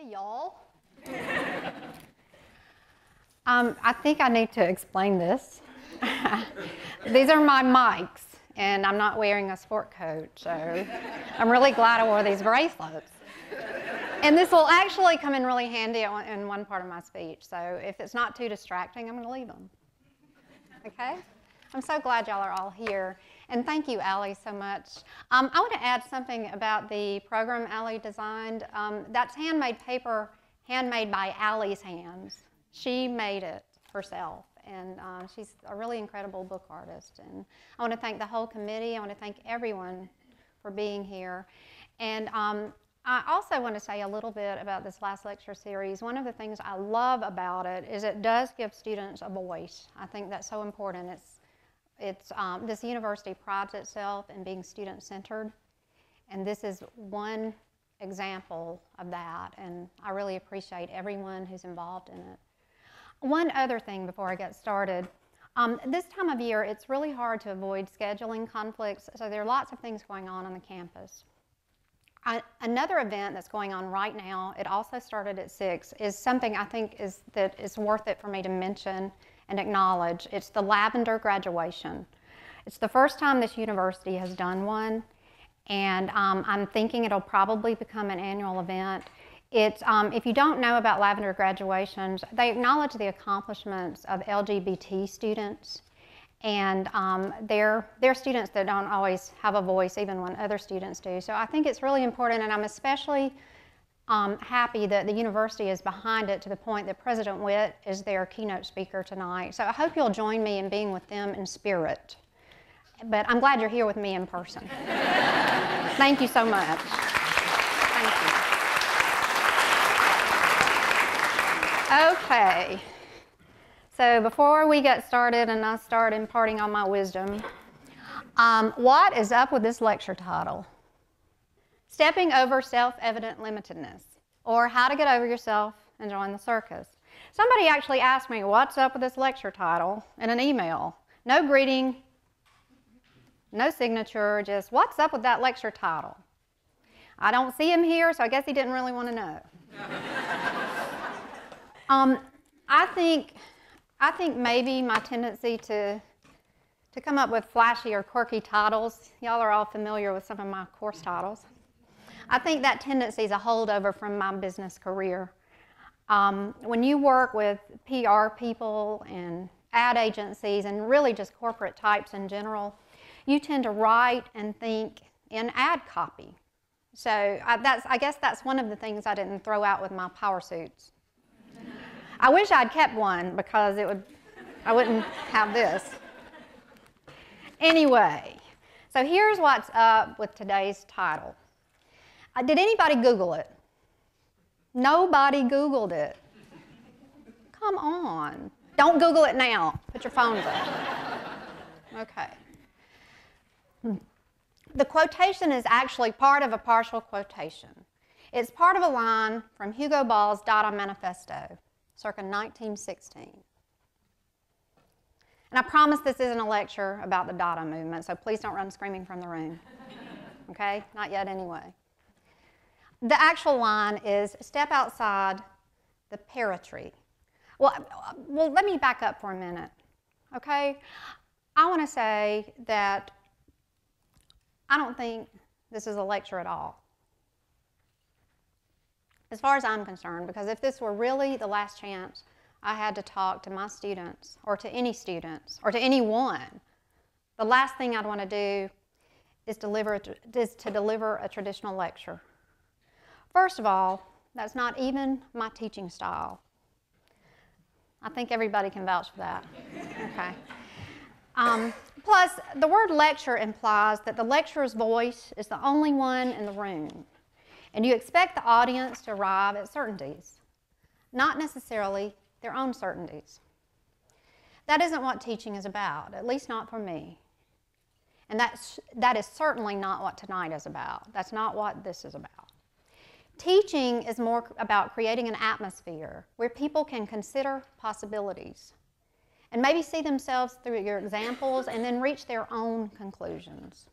Hey, y'all. I think I need to explain this. These are my mics, and I'm not wearing a sport coat, so I'm really glad I wore these bracelets. And this will actually come in really handy in one part of my speech, so if it's not too distracting, I'm going to leave them. Okay? I'm so glad y'all are all here. And thank you, Allie, so much. I want to add something about the program Allie designed. That's handmade paper, handmade by Allie's hands. She made it herself, and she's a really incredible book artist. And I want to thank the whole committee. I want to thank everyone for being here. And I also want to say a little bit about this last lecture series. One of the things I love about it is it does give students a voice. I think that's so important. This university prides itself in being student-centered, and this is one example of that, and I really appreciate everyone who's involved in it. One other thing before I get started. This time of year, it's really hard to avoid scheduling conflicts, so there are lots of things going on the campus. Another event that's going on right now, it also started at 6, is something I think is worth it for me to mention and acknowledge. It's the Lavender graduation. It's the first time this university has done one, and I'm thinking it'll probably become an annual event. If you don't know about Lavender graduations, they acknowledge the accomplishments of LGBT students, and they're students that don't always have a voice even when other students do. So I think it's really important, and I'm especially happy that the university is behind it to the point that President Witt is their keynote speaker tonight. So I hope you'll join me in being with them in spirit. But I'm glad you're here with me in person. Thank you so much. Thank you. Okay. So before we get started and I start imparting on my wisdom, what is up with this lecture title? Stepping Over Self-Evident Limitedness, or How to Get Over Yourself and Join the Circus. Somebody actually asked me, what's up with this lecture title, in an email. No greeting, no signature, just what's up with that lecture title? I don't see him here, so I guess he didn't really want to know. I think maybe my tendency to come up with flashy or quirky titles, y'all are all familiar with some of my course titles. I think that tendency is a holdover from my business career. When you work with PR people and ad agencies and really just corporate types in general, you tend to write and think in ad copy. So I guess that's one of the things I didn't throw out with my power suits. I wish I'd kept one because I wouldn't have this. Anyway, so here's what's up with today's title. Did anybody Google it? Nobody Googled it. Come on. Don't Google it now. Put your phones up. Okay. The quotation is actually part of a partial quotation. It's part of a line from Hugo Ball's Dada Manifesto, circa 1916. And I promise this isn't a lecture about the Dada movement, so please don't run screaming from the room. Okay? Not yet anyway. The actual line is, step outside the paratree. Well, let me back up for a minute, okay? I want to say that I don't think this is a lecture at all, as far as I'm concerned, because if this were really the last chance I had to talk to my students, or to any students, or to anyone, the last thing I'd want to do is to deliver a traditional lecture. First of all, that's not even my teaching style. I think everybody can vouch for that. Okay. Plus, the word lecture implies that the lecturer's voice is the only one in the room, and you expect the audience to arrive at certainties, not necessarily their own certainties. That isn't what teaching is about, at least not for me. And that is certainly not what tonight is about. That's not what this is about. Teaching is more about creating an atmosphere where people can consider possibilities and maybe see themselves through your examples and then reach their own conclusions.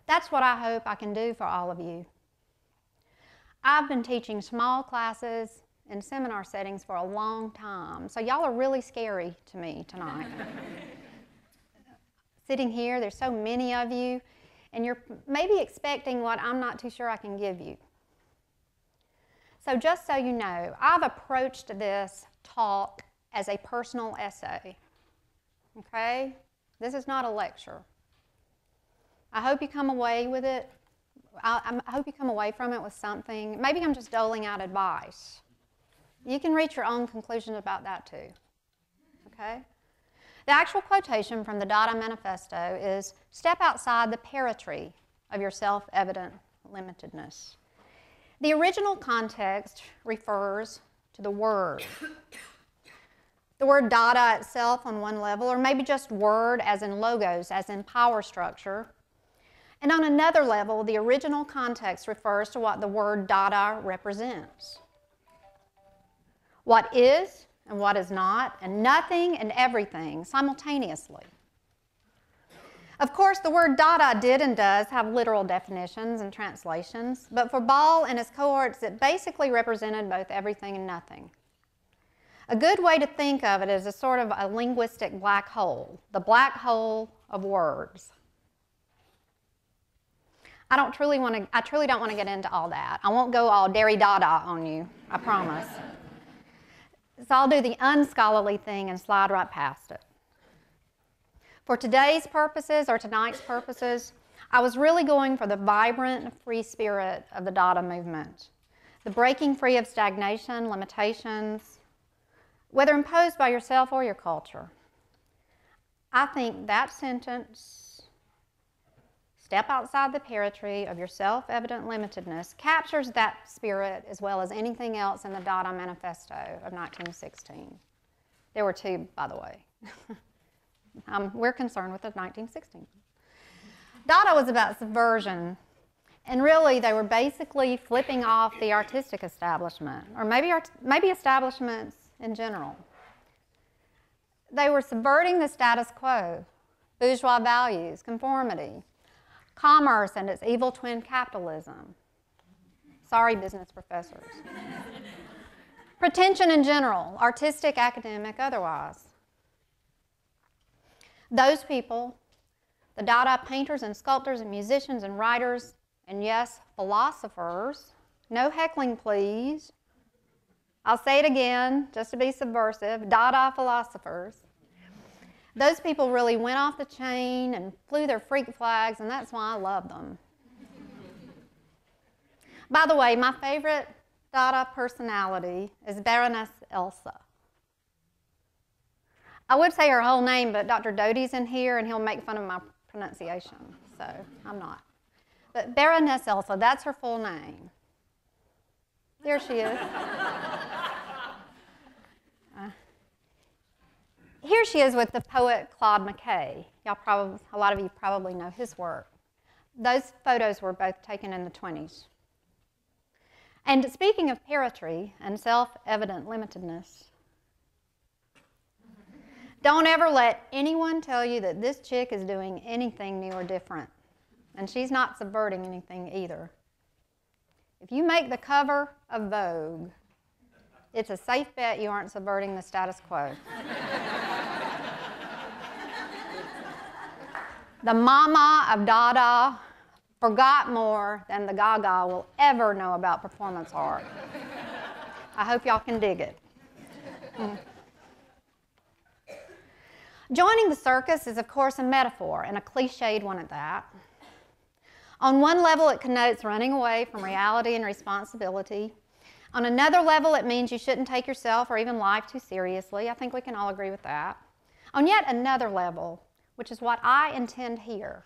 That's what I hope I can do for all of you. I've been teaching small classes in seminar settings for a long time, so y'all are really scary to me tonight. Sitting here, there's so many of you, and you're maybe expecting what I'm not too sure I can give you. So just so you know, I've approached this talk as a personal essay, okay? This is not a lecture. I hope you come away with it. I hope you come away from it with something. Maybe I'm just doling out advice. You can reach your own conclusions about that too, okay? The actual quotation from the Dada Manifesto is, "Step outside the paratree of your self-evident limitedness." The original context refers to the word. The word Dada itself on one level, or maybe just word as in logos, as in power structure. And on another level, the original context refers to what the word Dada represents. What is and what is not, and nothing and everything simultaneously. Of course, the word Dada did and does have literal definitions and translations, but for Ball and his cohorts, it basically represented both everything and nothing. A good way to think of it is a sort of a linguistic black hole, the black hole of words. I truly don't want to get into all that. I won't go all Dada on you, I promise. So I'll do the unscholarly thing and slide right past it. For today's purposes, or tonight's purposes, I was really going for the vibrant, free spirit of the Dada movement, the breaking free of stagnation, limitations, whether imposed by yourself or your culture. I think that sentence, "Step outside the paratree of your self-evident limitedness," captures that spirit as well as anything else in the Dada Manifesto of 1916. There were two, by the way. We're concerned with the 1916. Dada was about subversion, and really they were basically flipping off the artistic establishment, or maybe establishments in general. They were subverting the status quo, bourgeois values, conformity, commerce and its evil twin capitalism. Sorry, business professors. Pretension in general, artistic, academic, otherwise. Those people, the Dada painters and sculptors and musicians and writers, and yes, philosophers, no heckling please. I'll say it again, just to be subversive, Dada philosophers. Those people really went off the chain and flew their freak flags, and that's why I love them. By the way, my favorite Dada personality is Baroness Elsa. I would say her whole name, but Dr. Doty's in here, and he'll make fun of my pronunciation, so I'm not. But Baroness Elsa, that's her full name. There she is. Here she is with the poet Claude McKay. A lot of you probably know his work. Those photos were both taken in the 20s. And speaking of paratree and self-evident limitedness, don't ever let anyone tell you that this chick is doing anything new or different. And she's not subverting anything either. If you make the cover of Vogue, it's a safe bet you aren't subverting the status quo. The mama of Dada forgot more than the Gaga will ever know about performance art. I hope y'all can dig it. Joining the circus is, of course, a metaphor, and a cliched one at that. On one level, it connotes running away from reality and responsibility. On another level, it means you shouldn't take yourself or even life too seriously. I think we can all agree with that. On yet another level, which is what I intend here,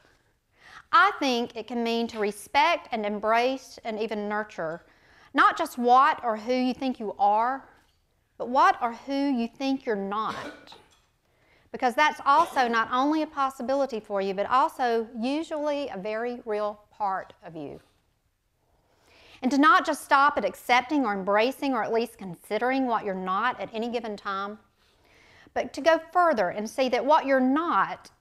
I think it can mean to respect and embrace and even nurture not just what or who you think you are, but what or who you think you're not. Because that's also not only a possibility for you, but also usually a very real part of you. And to not just stop at accepting or embracing or at least considering what you're not at any given time, but to go further and see that what you're not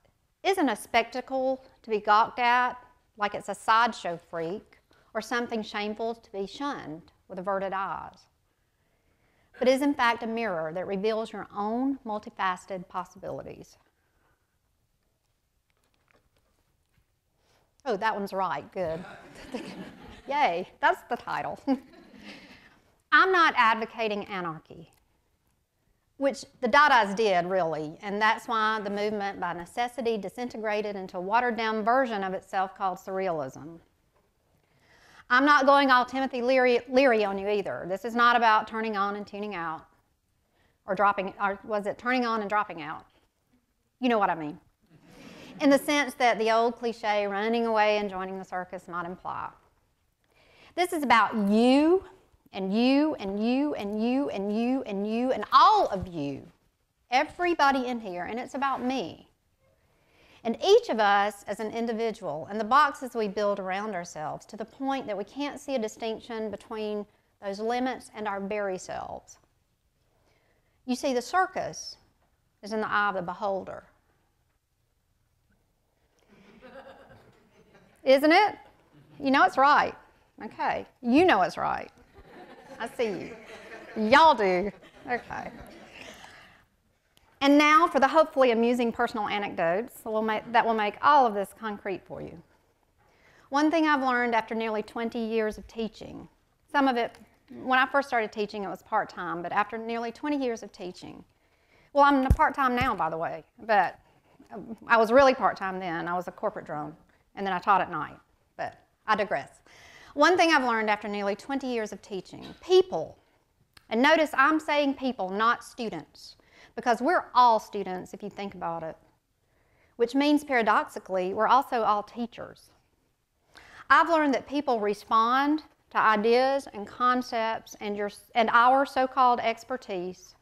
isn't a spectacle to be gawked at like it's a sideshow freak or something shameful to be shunned. with averted eyes, but is in fact a mirror that reveals your own multifaceted possibilities. Oh, that one's right, good. Yay, that's the title. I'm not advocating anarchy, which the Dadas did, really, and that's why the movement by necessity disintegrated into a watered-down version of itself called surrealism. I'm not going all Timothy Leary on you either. This is not about turning on and tuning out, or was it turning on and dropping out? You know what I mean. In the sense that the old cliche, running away and joining the circus, might imply. This is about you, and you, and you, and you, and you, and you, and all of you. Everybody in here, and it's about me. And each of us as an individual, and the boxes we build around ourselves, to the point that we can't see a distinction between those limits and our very selves. You see, the circus is in the eye of the beholder. Isn't it? You know it's right. Okay. You know it's right. I see you. Y'all do. Okay. And now for the hopefully amusing personal anecdotes that will make all of this concrete for you. One thing I've learned after nearly 20 years of teaching, some of it, when I first started teaching, it was part-time, but after nearly 20 years of teaching, well, I'm part-time now, by the way, but I was really part-time then. I was a corporate drone, and then I taught at night, but I digress. One thing I've learned after nearly 20 years of teaching, people, and notice I'm saying people, not students, because we're all students if you think about it, which means paradoxically, we're also all teachers. I've learned that people respond to ideas and concepts and our so-called expertise,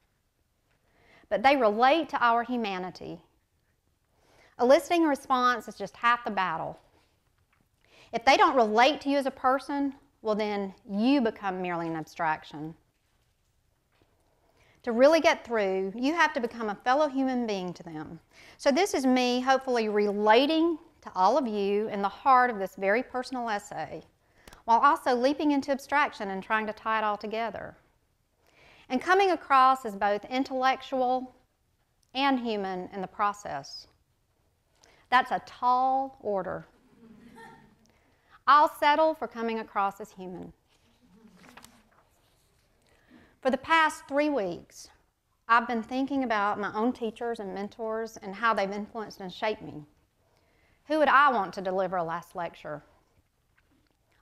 but they relate to our humanity. Eliciting a response is just half the battle. If they don't relate to you as a person, well then you become merely an abstraction. To really get through, you have to become a fellow human being to them. So this is me hopefully relating to all of you in the heart of this very personal essay, while also leaping into abstraction and trying to tie it all together. And coming across as both intellectual and human in the process. That's a tall order. I'll settle for coming across as human. For the past 3 weeks, I've been thinking about my own teachers and mentors and how they've influenced and shaped me. Who would I want to deliver a last lecture?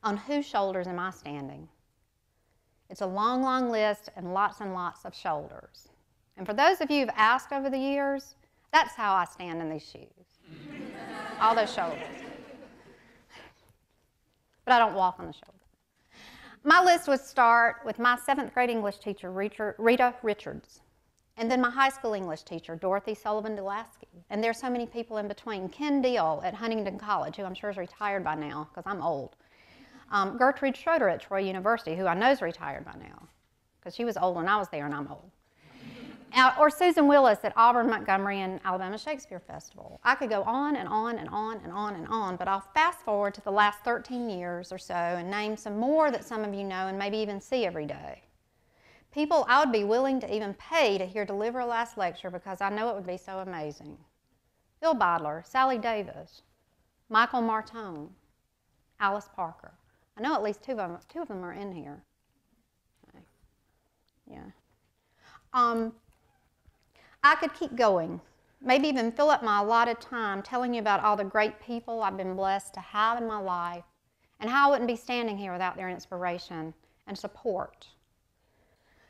On whose shoulders am I standing? It's a long, long list and lots of shoulders. And for those of you who've asked over the years, that's how I stand in these shoes. All those shoulders. But I don't walk on the shoulders. My list would start with my 7th grade English teacher, Rita Richards, and then my high school English teacher, Dorothy Sullivan-Delasky. And there's so many people in between. Ken Deal at Huntington College, who I'm sure is retired by now, because I'm old. Gertrude Schroeder at Troy University, who I know is retired by now, because she was old when I was there and I'm old. Or Susan Willis at Auburn, Montgomery, and Alabama Shakespeare Festival. I could go on and on and on and on and on, but I'll fast forward to the last 13 years or so and name some more that some of you know and maybe even see every day. People I would be willing to even pay to hear deliver a last lecture because I know it would be so amazing. Bill Bodler, Sally Davis, Michael Martone, Alice Parker. I know at least two of them are in here. Okay. Yeah. I could keep going, maybe even fill up my allotted time telling you about all the great people I've been blessed to have in my life and how I wouldn't be standing here without their inspiration and support.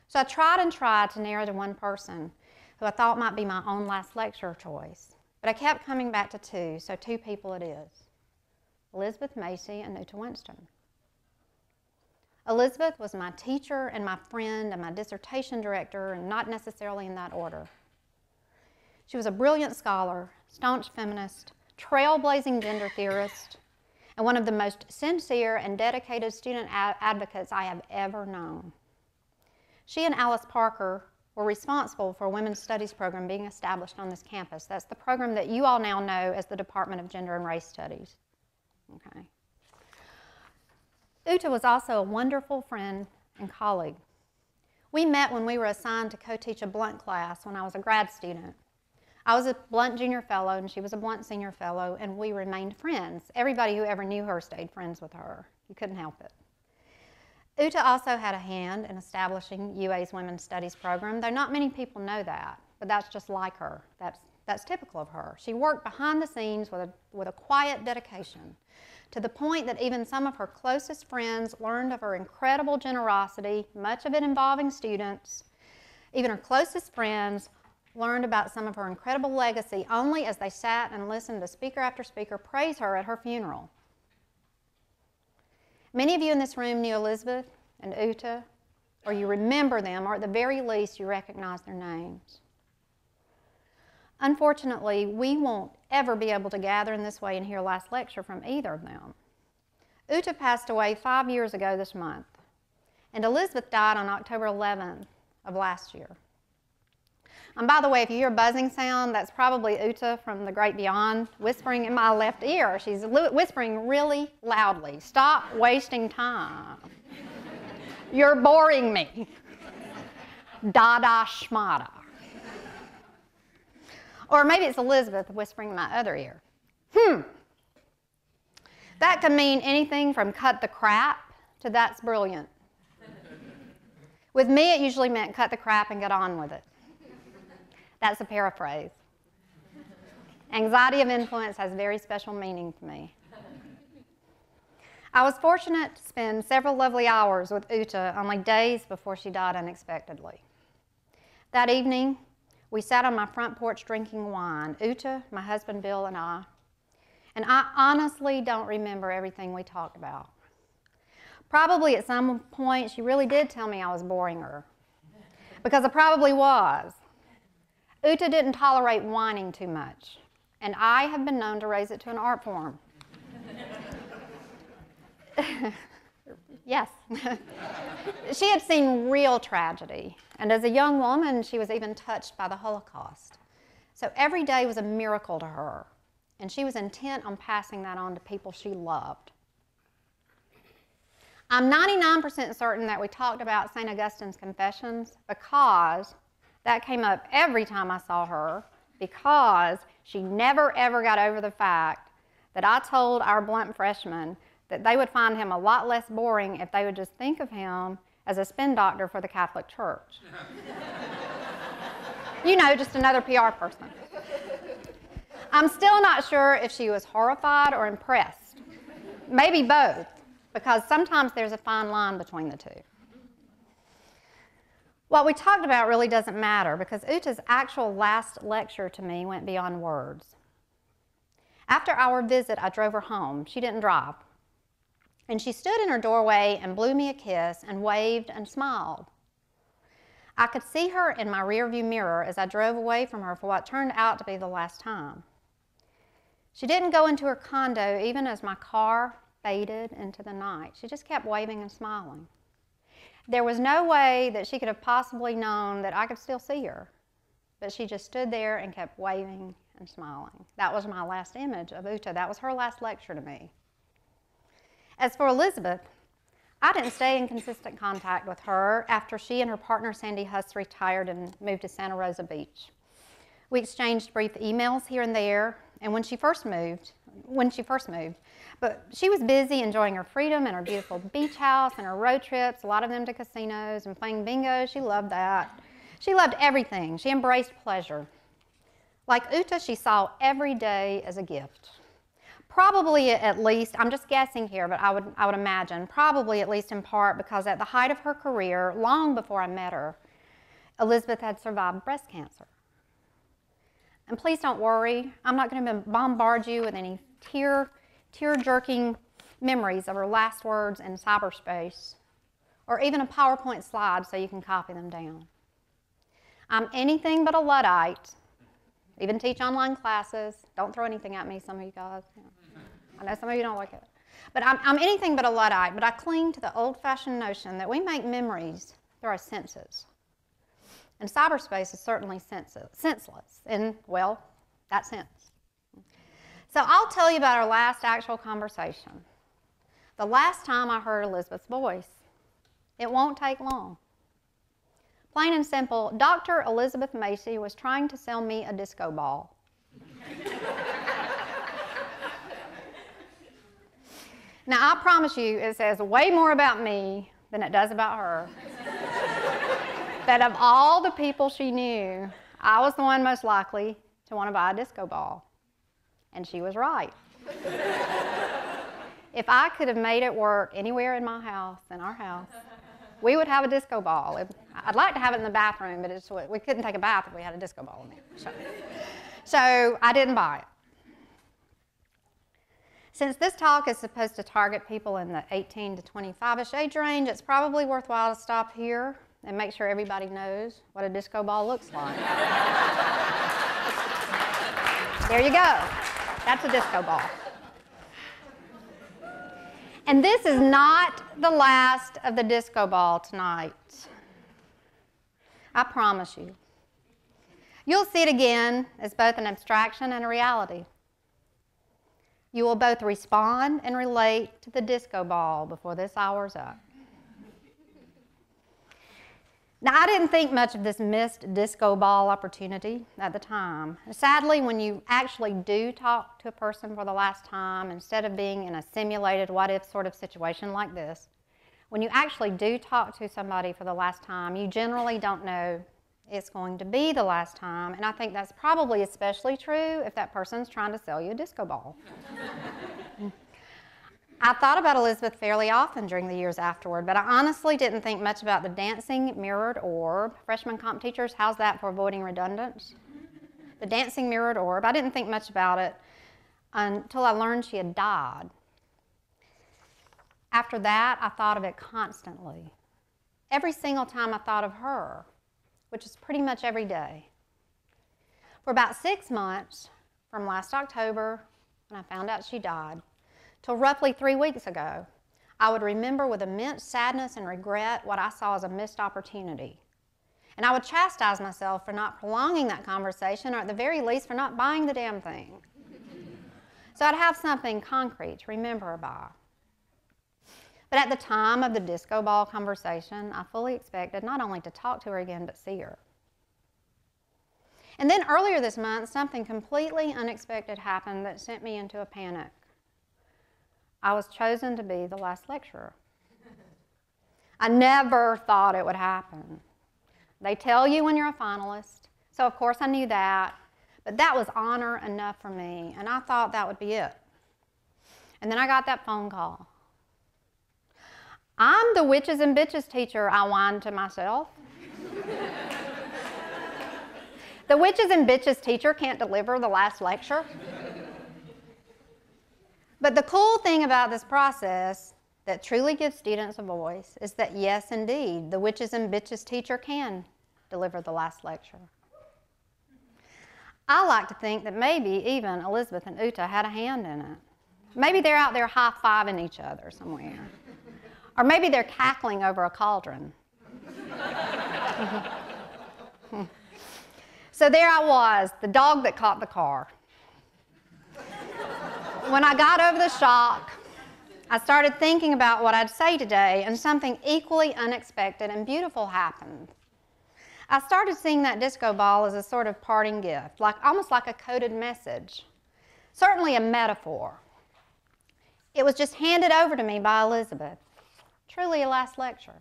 So I tried to narrow to one person who I thought might be my own last lecture choice, but I kept coming back to 2, so 2 people it is. Elizabeth Macey and Uta Winston. Elizabeth was my teacher and my friend and my dissertation director, and not necessarily in that order. She was a brilliant scholar, staunch feminist, trailblazing gender theorist, and one of the most sincere and dedicated student advocates I have ever known. She and Alice Parker were responsible for a women's studies program being established on this campus. That's the program that you all now know as the Department of Gender and Race Studies. Okay. Uta was also a wonderful friend and colleague. We met when we were assigned to co-teach a blunt class when I was a grad student. I was a blunt junior fellow and she was a blunt senior fellow, and we remained friends. Everybody who ever knew her stayed friends with her. You couldn't help it. Uta also had a hand in establishing UA's Women's Studies program, though not many people know that, but that's just like her. That's typical of her. She worked behind the scenes with a quiet dedication, to the point that even some of her closest friends learned of her incredible generosity, much of it involving students. Even her closest friends learned about some of her incredible legacy only as they sat and listened to speaker after speaker praise her at her funeral. Many of you in this room knew Elizabeth and Uta, or you remember them, or at the very least you recognize their names. Unfortunately, we won't ever be able to gather in this way and hear a last lecture from either of them. Uta passed away 5 years ago this month, and Elizabeth died on October 11th of last year. And by the way, if you hear a buzzing sound, that's probably Uta from the great beyond whispering in my left ear. She's whispering really loudly. Stop wasting time. You're boring me. Dada schmada. Or maybe it's Elizabeth whispering in my other ear. That could mean anything from cut the crap to that's brilliant. With me, it usually meant cut the crap and get on with it. That's a paraphrase. Anxiety of influence has very special meaning to me. I was fortunate to spend several lovely hours with Uta only days before she died unexpectedly. That evening, we sat on my front porch drinking wine, Uta, my husband Bill, and I honestly don't remember everything we talked about. Probably at some point she really did tell me I was boring her, because I probably was. Uta didn't tolerate whining too much, and I have been known to raise it to an art form. Yes. She had seen real tragedy, and as a young woman, she was even touched by the Holocaust. So every day was a miracle to her, and she was intent on passing that on to people she loved. I'm 99% certain that we talked about St. Augustine's Confessions because that came up every time I saw her, because she never ever got over the fact that I told our blunt freshmen that they would find him a lot less boring if they would just think of him as a spin doctor for the Catholic Church. You know, just another PR person. I'm still not sure if she was horrified or impressed. Maybe both, because sometimes there's a fine line between the two. What we talked about really doesn't matter, because Uta's actual last lecture to me went beyond words. After our visit, I drove her home. She didn't drive. And she stood in her doorway and blew me a kiss and waved and smiled. I could see her in my rearview mirror as I drove away from her for what turned out to be the last time. She didn't go into her condo even as my car faded into the night. She just kept waving and smiling. There was no way that she could have possibly known that I could still see her, but she just stood there and kept waving and smiling. That was my last image of Uta. That was her last lecture to me. As for Elizabeth, I didn't stay in consistent contact with her after she and her partner Sandy Huss retired and moved to Santa Rosa Beach. We exchanged brief emails here and there, and when she first moved, but she was busy enjoying her freedom and her beautiful beach house and her road trips, a lot of them to casinos and playing bingo. She loved that. She loved everything. She embraced pleasure. Like Uta, she saw every day as a gift. Probably at least, I'm just guessing here, but I would imagine, probably at least in part because at the height of her career, long before I met her, Elizabeth had survived breast cancer. And please don't worry, I'm not going to bombard you with any tear-jerking memories of her last words in cyberspace, or even a PowerPoint slide so you can copy them down. I'm anything but a Luddite. Even teach online classes. Don't throw anything at me, some of you guys. I know some of you don't like it. But I'm anything but a Luddite, but I cling to the old-fashioned notion that we make memories through our senses. And cyberspace is certainly senseless in, well, that sense. So I'll tell you about our last actual conversation. The last time I heard Elizabeth's voice. It won't take long. Plain and simple, Dr. Elizabeth Macey was trying to sell me a disco ball. Now, I promise you, it says way more about me than it does about her. That of all the people she knew, I was the one most likely to want to buy a disco ball. And she was right. If I could have made it work anywhere in my house, in our house, we would have a disco ball. I'd like to have it in the bathroom, but we couldn't take a bath if we had a disco ball in there. So I didn't buy it. Since this talk is supposed to target people in the 18 to 25-ish age range, it's probably worthwhile to stop here and make sure everybody knows what a disco ball looks like. There you go. That's a disco ball. And this is not the last of the disco ball tonight. I promise you. You'll see it again as both an abstraction and a reality. You will both respond and relate to the disco ball before this hour's up. Now, I didn't think much of this missed disco ball opportunity at the time. Sadly, when you actually do talk to a person for the last time, instead of being in a simulated what-if sort of situation like this, when you actually do talk to somebody for the last time, you generally don't know it's going to be the last time, and I think that's probably especially true if that person's trying to sell you a disco ball. I thought about Elizabeth fairly often during the years afterward, but I honestly didn't think much about the dancing mirrored orb. Freshman comp teachers, how's that for avoiding redundance? The dancing mirrored orb, I didn't think much about it until I learned she had died. After that, I thought of it constantly. Every single time I thought of her, which is pretty much every day. For about 6 months, from last October, when I found out she died, till roughly 3 weeks ago, I would remember with immense sadness and regret what I saw as a missed opportunity. And I would chastise myself for not prolonging that conversation, or at the very least for not buying the damn thing. So I'd have something concrete to remember her by. But at the time of the disco ball conversation, I fully expected not only to talk to her again, but see her. And then earlier this month, something completely unexpected happened that sent me into a panic. I was chosen to be the last lecturer. I never thought it would happen. They tell you when you're a finalist, so of course I knew that, but that was honor enough for me, and I thought that would be it. And then I got that phone call. I'm the witches and bitches teacher, I whined to myself. The witches and bitches teacher can't deliver the last lecture. But the cool thing about this process that truly gives students a voice is that yes, indeed, the witches and bitches teacher can deliver the last lecture. I like to think that maybe even Elizabeth and Uta had a hand in it. Maybe they're out there high-fiving each other somewhere. Or maybe they're cackling over a cauldron. So there I was, the dog that caught the car. When I got over the shock, I started thinking about what I'd say today, and something equally unexpected and beautiful happened. I started seeing that disco ball as a sort of parting gift, almost like a coded message, certainly a metaphor. It was just handed over to me by Elizabeth. Truly a last lecture.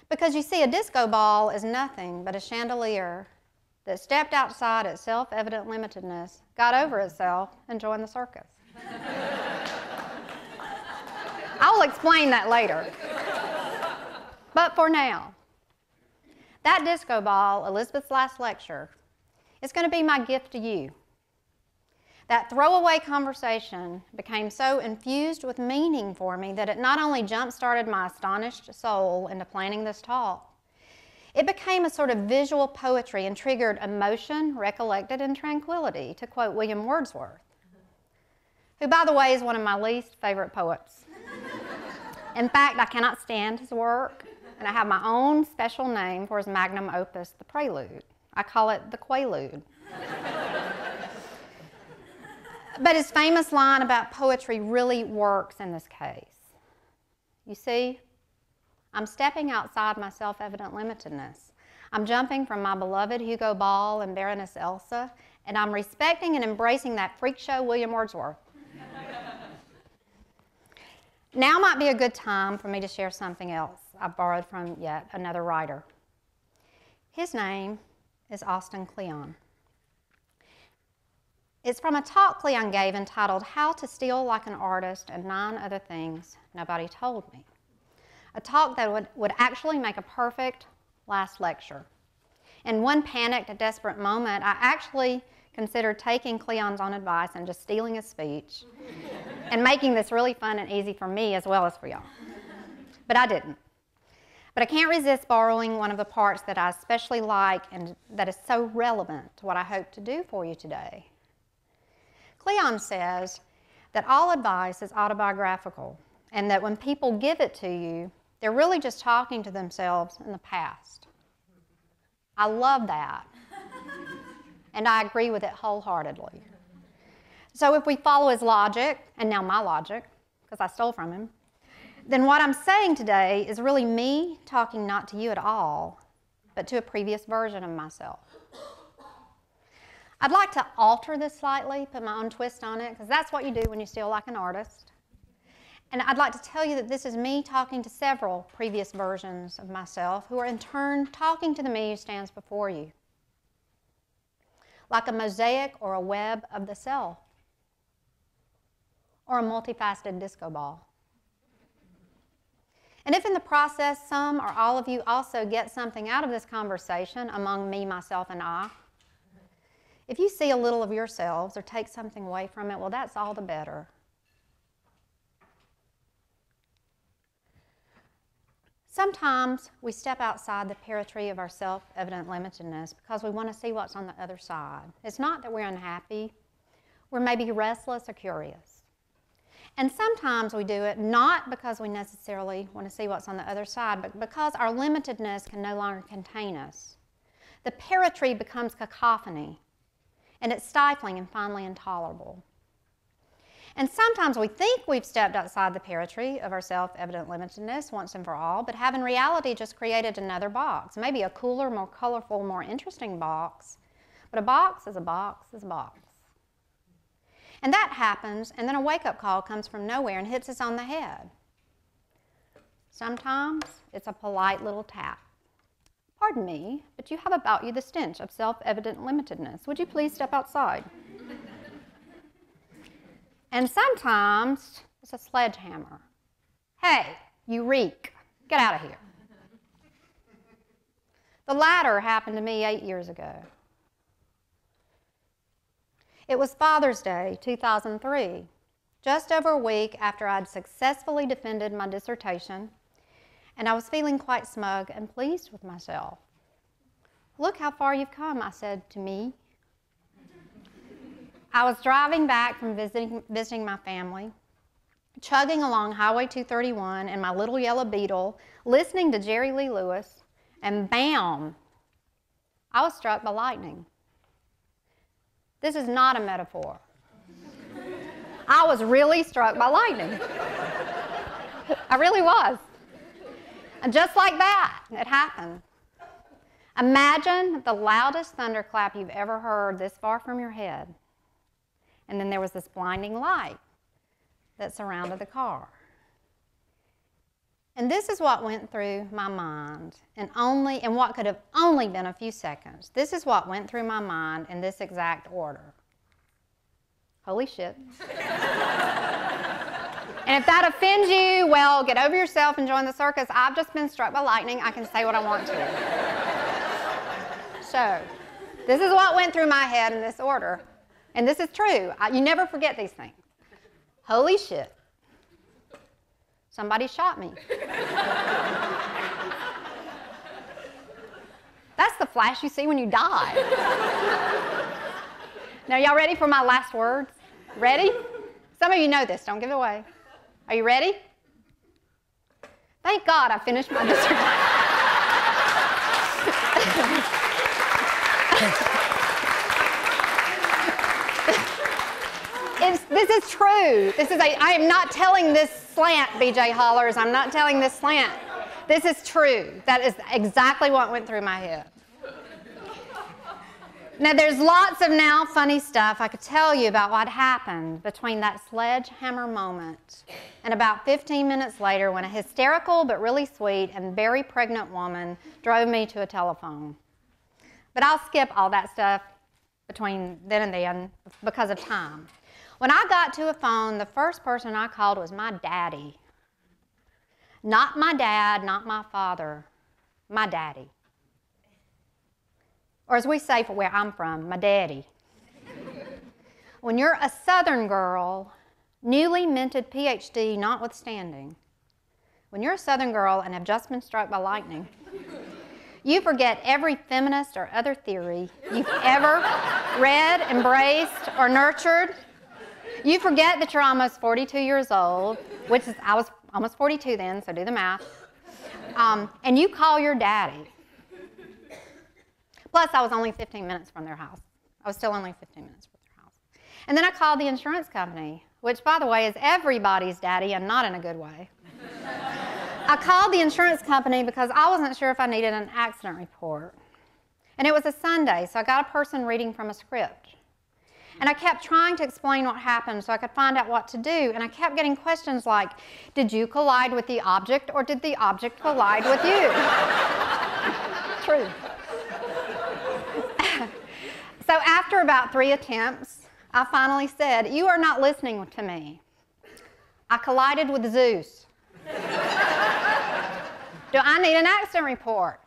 Because you see, a disco ball is nothing but a chandelier that stepped outside its self-evident limitedness, got over itself, and joined the circus. I will explain that later. But for now, that disco ball, Elizabeth's last lecture, is going to be my gift to you. That throwaway conversation became so infused with meaning for me that it not only jump-started my astonished soul into planning this talk, it became a sort of visual poetry and triggered emotion, recollected, and tranquility, to quote William Wordsworth, who, by the way, is one of my least favorite poets. In fact, I cannot stand his work, and I have my own special name for his magnum opus, The Prelude. I call it the Quaalude. But his famous line about poetry really works in this case. You see, I'm stepping outside my self-evident limitedness. I'm jumping from my beloved Hugo Ball and Baroness Elsa, and I'm respecting and embracing that freak show William Wordsworth. Now might be a good time for me to share something else I borrowed from yet another writer. His name is Austin Kleon. It's from a talk Kleon gave entitled How to Steal Like an Artist and 9 Other Things Nobody Told Me. A talk that would actually make a perfect last lecture. In one panicked, desperate moment, I actually considered taking Kleon's own advice and just stealing his speech and making this really fun and easy for me as well as for y'all. But I didn't. But I can't resist borrowing one of the parts that I especially like and that is so relevant to what I hope to do for you today. Kleon says that all advice is autobiographical and that when people give it to you, they're really just talking to themselves in the past. I love that. And I agree with it wholeheartedly. So if we follow his logic, and now my logic, because I stole from him, then what I'm saying today is really me talking not to you at all, but to a previous version of myself. I'd like to alter this slightly, put my own twist on it, because that's what you do when you steal like an artist. And I'd like to tell you that this is me talking to several previous versions of myself who are in turn talking to the me who stands before you. Like a mosaic or a web of the self, or a multifaceted disco ball. And if in the process some or all of you also get something out of this conversation among me, myself, and I, if you see a little of yourselves or take something away from it, well, that's all the better. Sometimes we step outside the paratree of our self-evident limitedness because we want to see what's on the other side. It's not that we're unhappy. We're maybe restless or curious. And sometimes we do it not because we necessarily want to see what's on the other side, but because our limitedness can no longer contain us. The paratree becomes cacophony, and it's stifling and finally intolerable. And sometimes we think we've stepped outside the paratree of our self-evident limitedness once and for all, but have in reality just created another box, maybe a cooler, more colorful, more interesting box. But a box is a box is a box. And that happens, and then a wake-up call comes from nowhere and hits us on the head. Sometimes it's a polite little tap. Pardon me, but you have about you the stench of self-evident limitedness. Would you please step outside? And sometimes it's a sledgehammer. Hey, you reek. Get out of here. The latter happened to me 8 years ago. It was Father's Day, 2003, just over a week after I'd successfully defended my dissertation, and I was feeling quite smug and pleased with myself. Look how far you've come, I said to me. I was driving back from visiting my family, chugging along Highway 231 in my little yellow Beetle, listening to Jerry Lee Lewis, and bam, I was struck by lightning. This is not a metaphor. I was really struck by lightning. I really was. And just like that, it happened. Imagine the loudest thunderclap you've ever heard this far from your head. And then there was this blinding light that surrounded the car. And this is what went through my mind in what could have only been a few seconds. This is what went through my mind in this exact order. Holy shit. And if that offends you, well, get over yourself and join the circus. I've just been struck by lightning. I can say what I want to. So, this is what went through my head in this order. And this is true. You never forget these things. Holy shit. Somebody shot me. That's the flash you see when you die. Now, y'all ready for my last words? Ready? Some of you know this. Don't give it away. Are you ready? Thank God I finished my dissertation. This is true. I am not telling this slant, BJ Hollers. I'm not telling this slant. This is true. That is exactly what went through my head. Now, there's lots of now funny stuff I could tell you about what happened between that sledgehammer moment and about 15 minutes later when a hysterical but really sweet and very pregnant woman drove me to a telephone. But I'll skip all that stuff between then and then because of time. When I got to a phone, the first person I called was my daddy. Not my dad, not my father, my daddy. Or as we say for where I'm from, my daddy. When you're a Southern girl, newly minted PhD notwithstanding, when you're a Southern girl and have just been struck by lightning, you forget every feminist or other theory you've ever read, embraced, or nurtured. You forget that you're almost 42 years old, which is, I was almost 42 then, so do the math, and you call your daddy. Plus, I was only 15 minutes from their house. I was still only 15 minutes from their house. And then I called the insurance company, which, by the way, is everybody's daddy and not in a good way. I called the insurance company because I wasn't sure if I needed an accident report. And it was a Sunday, so I got a person reading from a script. And I kept trying to explain what happened so I could find out what to do. And I kept getting questions like, did you collide with the object or did the object collide with you? True. So after about 3 attempts, I finally said, you are not listening to me. I collided with Zeus. Do I need an accident report?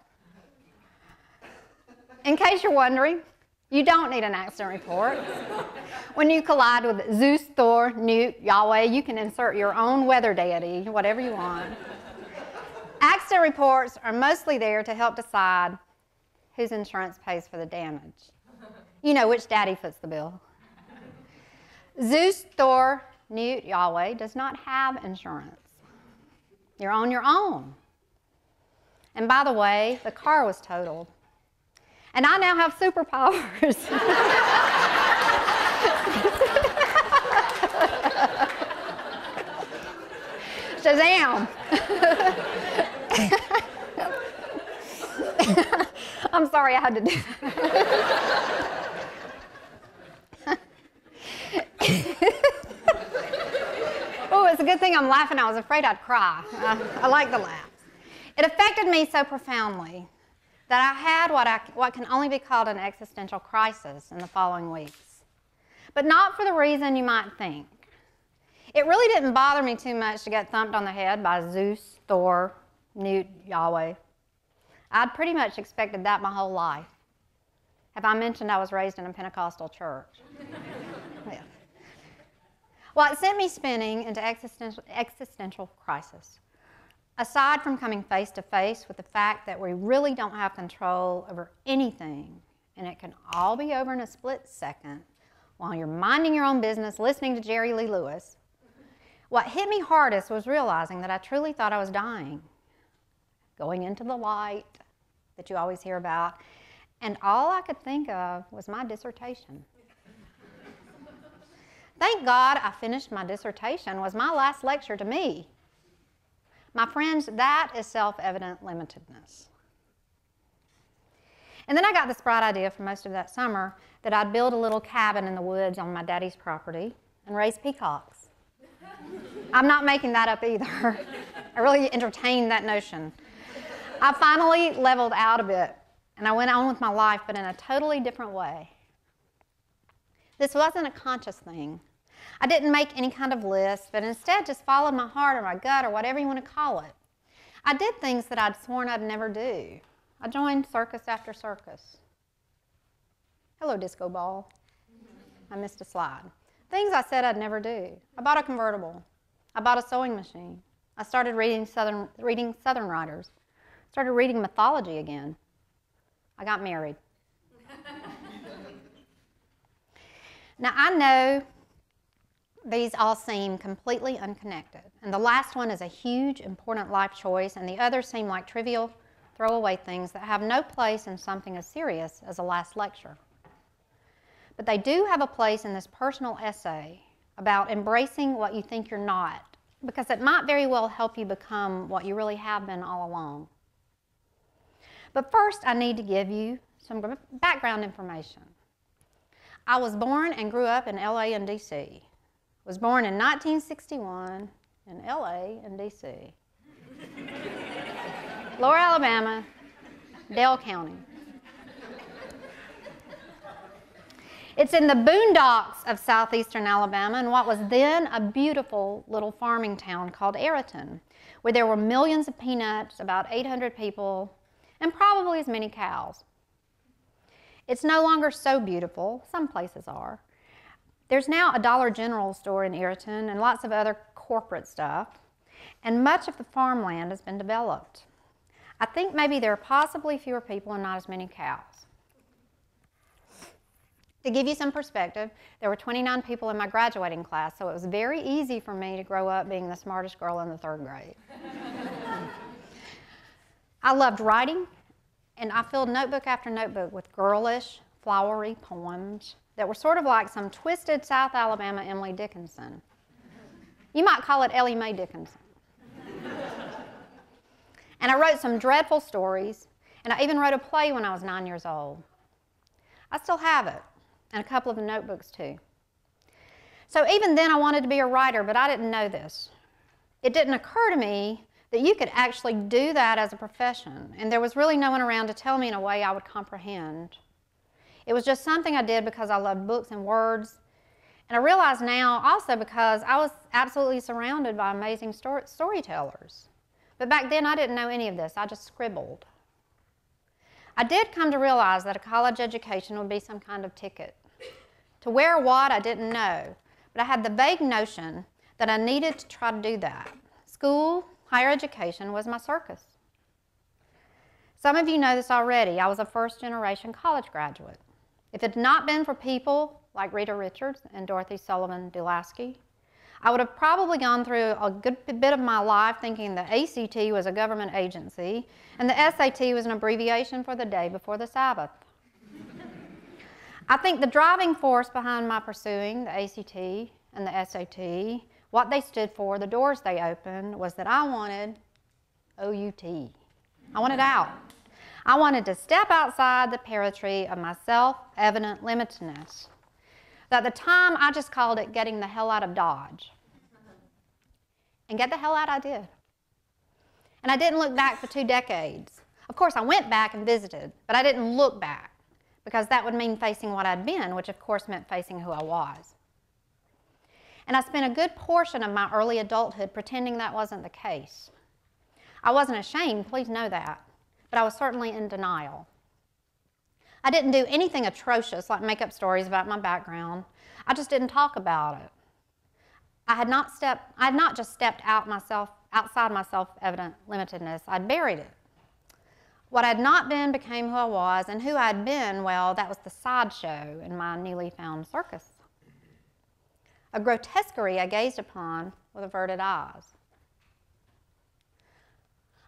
In case you're wondering, you don't need an accident report. When you collide with Zeus, Thor, Newt, Yahweh, you can insert your own weather deity, whatever you want. Accident reports are mostly there to help decide whose insurance pays for the damage. You know which daddy foots the bill. Zeus, Thor, Newt, Yahweh does not have insurance. You're on your own. And by the way, the car was totaled. And I now have superpowers. Shazam! I'm sorry I had to do that. Oh, it's a good thing I'm laughing. I was afraid I'd cry. I like the laughs. It affected me so profoundly that I had what can only be called an existential crisis in the following weeks. But not for the reason you might think. It really didn't bother me too much to get thumped on the head by Zeus, Thor, Newt, Yahweh. I'd pretty much expected that my whole life. Have I mentioned I was raised in a Pentecostal church? Yeah. Well, it sent me spinning into existential crisis. Aside from coming face to face with the fact that we really don't have control over anything, and it can all be over in a split second while you're minding your own business, listening to Jerry Lee Lewis, what hit me hardest was realizing that I truly thought I was dying, going into the light that you always hear about, and all I could think of was my dissertation. Thank God I finished my dissertation. It was my last lecture to me. My friends, that is self-evident limitedness. And then I got this bright idea for most of that summer that I'd build a little cabin in the woods on my daddy's property and raise peacocks. I'm not making that up either. I really entertained that notion. I finally leveled out a bit, and I went on with my life, but in a totally different way. This wasn't a conscious thing. I didn't make any kind of list, but instead just followed my heart or my gut or whatever you want to call it. I did things that I'd sworn I'd never do. I joined circus after circus. Hello, disco ball. I missed a slide. Things I said I'd never do. I bought a convertible. I bought a sewing machine. I started reading Southern writers. Started reading Mythology again. I got married. Now, I know these all seem completely unconnected, and the last one is a huge, important life choice, and the others seem like trivial, throwaway things that have no place in something as serious as a last lecture. But they do have a place in this personal essay about embracing what you think you're not because it might very well help you become what you really have been all along. But first, I need to give you some background information. I was born and grew up in LA and DC. Was born in 1961 in LA and DC. Lower Alabama, Dale County. It's in the boondocks of southeastern Alabama in what was then a beautiful little farming town called Ayrton, where there were millions of peanuts, about 800 people, and probably as many cows. It's no longer so beautiful. Some places are. There's now a Dollar General store in Ayrton and lots of other corporate stuff, and much of the farmland has been developed. I think maybe there are possibly fewer people and not as many cows. To give you some perspective, there were 29 people in my graduating class, so it was very easy for me to grow up being the smartest girl in the 3rd grade. I loved writing, and I filled notebook after notebook with girlish, flowery poems that were sort of like some twisted South Alabama Emily Dickinson. You might call it Ellie Mae Dickinson. And I wrote some dreadful stories, and I even wrote a play when I was 9 years old. I still have it, and a couple of notebooks too. So even then I wanted to be a writer, but I didn't know this. It didn't occur to me that you could actually do that as a profession, and there was really no one around to tell me in a way I would comprehend. It was just something I did because I loved books and words, and I realize now also because I was absolutely surrounded by amazing storytellers. But back then I didn't know any of this, I just scribbled. I did come to realize that a college education would be some kind of ticket. To wear what, I didn't know, but I had the vague notion that I needed to try to do that. School, higher education was my circus. Some of you know this already. I was a first-generation college graduate. If it had not been for people like Rita Richards and Dorothy Sullivan Dulaski, I would have probably gone through a good bit of my life thinking the ACT was a government agency and the SAT was an abbreviation for the day before the Sabbath. I think the driving force behind my pursuing the ACT and the SAT, what they stood for, the doors they opened, was that I wanted OUT. I wanted out. I wanted to step outside the territory of my self-evident limitedness. At the time, I just called it getting the hell out of Dodge. And get the hell out I did. And I didn't look back for 2 decades. Of course, I went back and visited, but I didn't look back because that would mean facing what I'd been, which of course meant facing who I was. And I spent a good portion of my early adulthood pretending that wasn't the case. I wasn't ashamed, please know that, but I was certainly in denial. I didn't do anything atrocious like make up stories about my background. I just didn't talk about it. I had not just stepped outside my self-evident limitedness, I'd buried it. What I'd not been became who I was, and who I'd been, well, that was the sideshow in my newly found circus. A grotesquerie I gazed upon with averted eyes.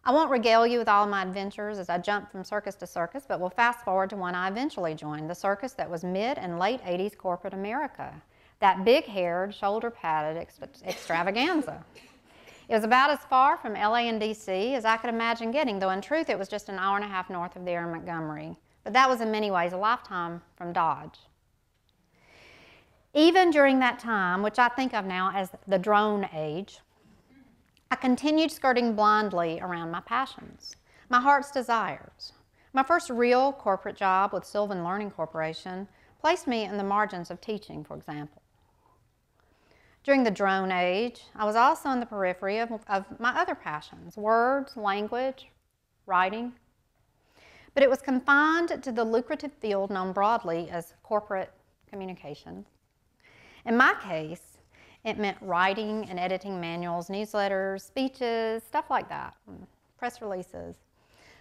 I won't regale you with all of my adventures as I jumped from circus to circus, but we'll fast forward to one I eventually joined, the circus that was mid and late 80s corporate America. That big-haired, shoulder-padded extravaganza. It was about as far from LA and DC as I could imagine getting, though in truth it was just an hour and a half north of there in Montgomery. But that was in many ways a lifetime from Dodge. Even during that time, which I think of now as the drone age, I continued skirting blindly around my passions, my heart's desires. My first real corporate job with Sylvan Learning Corporation placed me in the margins of teaching, for example. During the drone age, I was also in the periphery of my other passions, words, language, writing. But it was confined to the lucrative field known broadly as corporate communications. In my case, it meant writing and editing manuals, newsletters, speeches, stuff like that, press releases.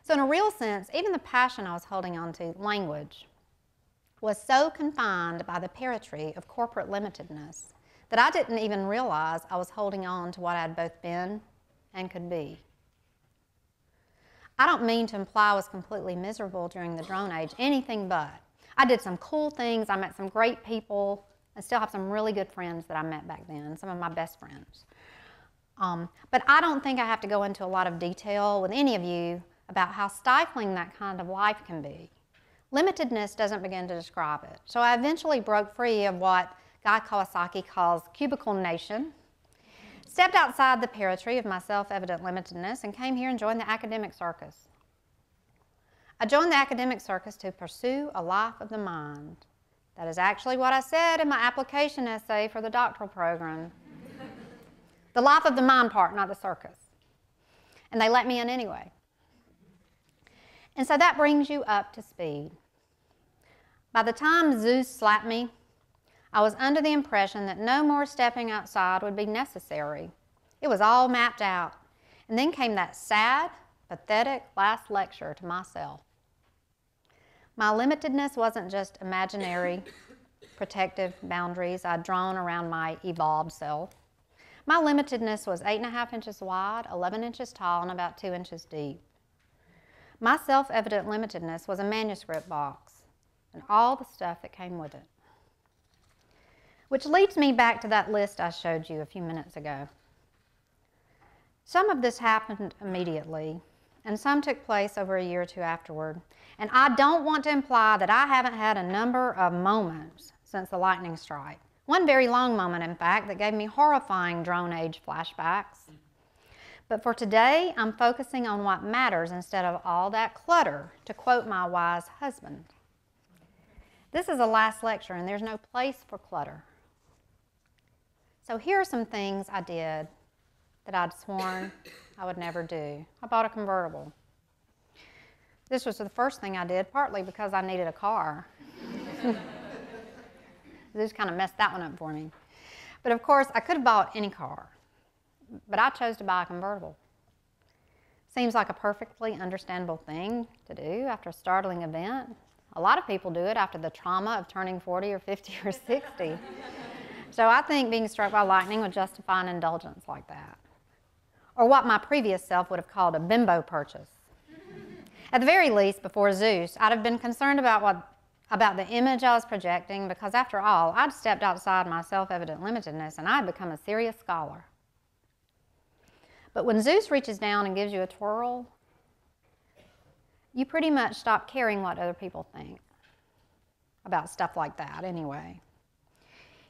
So in a real sense, even the passion I was holding on to, language, was so confined by the territory of corporate limitedness that I didn't even realize I was holding on to what I had both been and could be. I don't mean to imply I was completely miserable during the drone age, anything but. I did some cool things, I met some great people, I still have some really good friends that I met back then, some of my best friends. But I don't think I have to go into a lot of detail with any of you about how stifling that kind of life can be. Limitedness doesn't begin to describe it. So I eventually broke free of what Guy Kawasaki calls cubicle nation, stepped outside the territory of my self-evident limitedness, and came here and joined the academic circus. I joined the academic circus to pursue a life of the mind. That is actually what I said in my application essay for the doctoral program. The life of the mind part, not the circus. And they let me in anyway. And so that brings you up to speed. By the time Zeus slapped me, I was under the impression that no more stepping outside would be necessary. It was all mapped out. And then came that sad, pathetic last lecture to myself. My limitedness wasn't just imaginary, protective boundaries I'd drawn around my evolved self. My limitedness was 8.5 inches wide, 11 inches tall, and about 2 inches deep. My self-evident limitedness was a manuscript box and all the stuff that came with it. Which leads me back to that list I showed you a few minutes ago. Some of this happened immediately, and some took place over a year or two afterward. And I don't want to imply that I haven't had a number of moments since the lightning strike. One very long moment, in fact, that gave me horrifying drone age flashbacks. But for today, I'm focusing on what matters instead of all that clutter, to quote my wise husband. This is a last lecture, and there's no place for clutter. So here are some things I did that I'd sworn I would never do. I bought a convertible. This was the first thing I did, partly because I needed a car. This kind of messed that one up for me. But of course, I could have bought any car, but I chose to buy a convertible. Seems like a perfectly understandable thing to do after a startling event. A lot of people do it after the trauma of turning 40 or 50 or 60. So I think being struck by lightning would justify an indulgence like that. Or what my previous self would have called a bimbo purchase. At the very least, before Zeus, I'd have been concerned about the image I was projecting, because after all, I'd stepped outside my self-evident limitedness and I'd become a serious scholar. But when Zeus reaches down and gives you a twirl, you pretty much stop caring what other people think about stuff like that anyway.